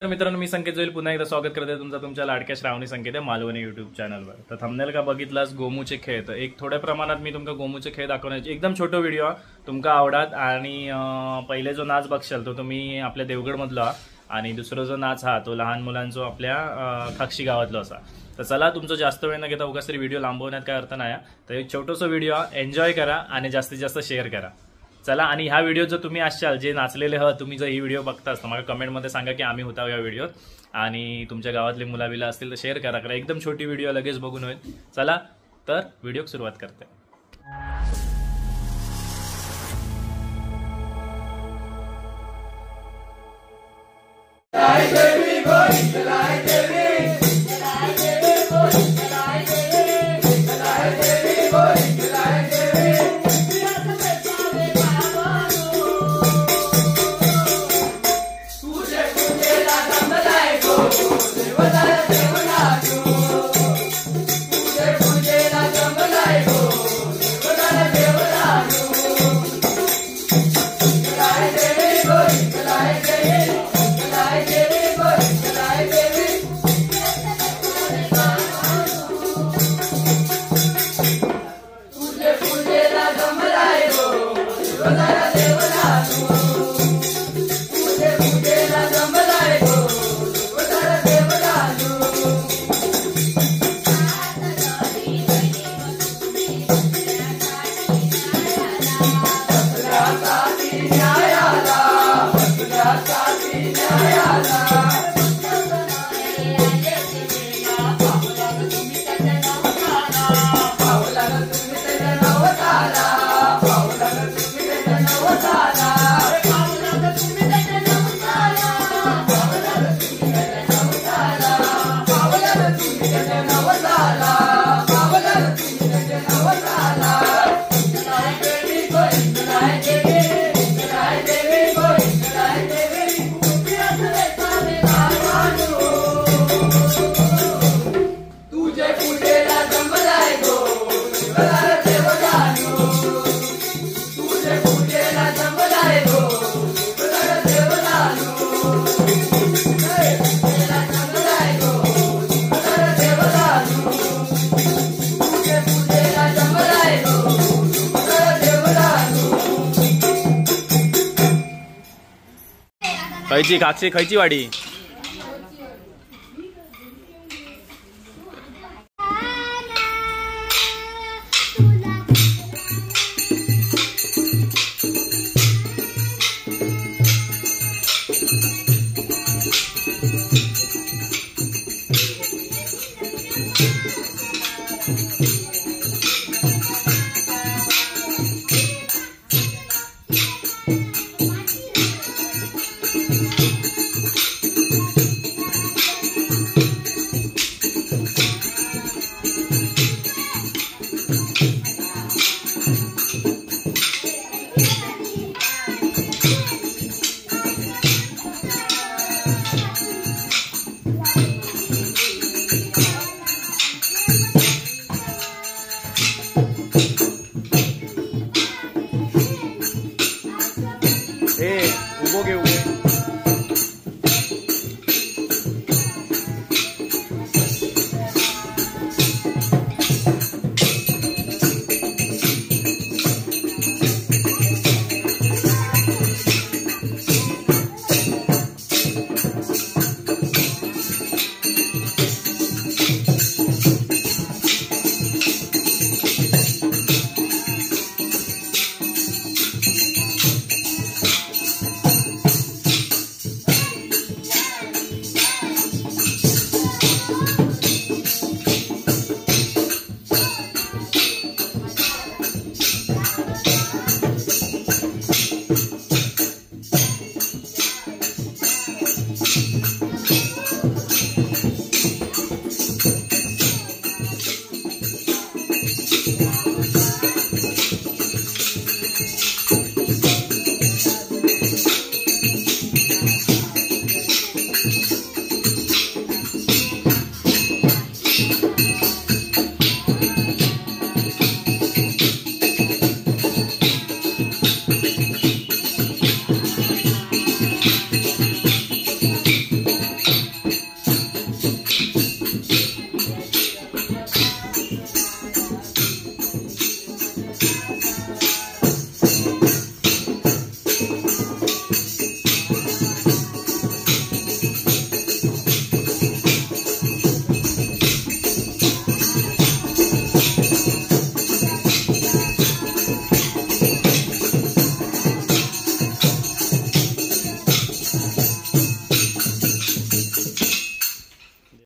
तर मित्रांनो, मी संकेत जोईल पुन्हा एकदा स्वागत करते तुमच्या लाडक्या श्रावणी संकेत आहे मालवणी यूट्यूब चॅनलवर. तर थंबनेल का बघितलास गोमूचे खेळ, तर एक थोड्या प्रमाणात मी तुमका गोमूचे खेळ दाखवण्याची एकदम छोटो व्हिडिओ तुमका आवडात. आणि पहिले जो नाच बघशाल तो तुम्ही आपल्या देवगडमधला, आणि दुसरा जो नाच हा तो लहान मुलांचो आपल्या खाक्षी गावातलो असा. तर चला, तुमचं जास्त वेळ न घेता उगाच तरी व्हिडिओ लांबवण्यात काय अर्थ नाही. तर एक छोटोसं व्हिडिओ एन्जॉय करा आणि जास्तीत जास्त शेअर करा. चला, आणि ह्या व्हिडिओ जर तुम्ही असाल जे नाचलेले तुम्ही जर ही व्हिडिओ बघतास तर मला कमेंटमध्ये सांगा की आम्ही होता या व्हिडिओत, आणि तुमच्या गावातले मुलाबिला असतील तर शेअर करा. एकदम छोटी व्हिडिओ लगेच बघून होईल. चला तर व्हिडिओ सुरुवात करते. खयची खाक्षी खयची वाडी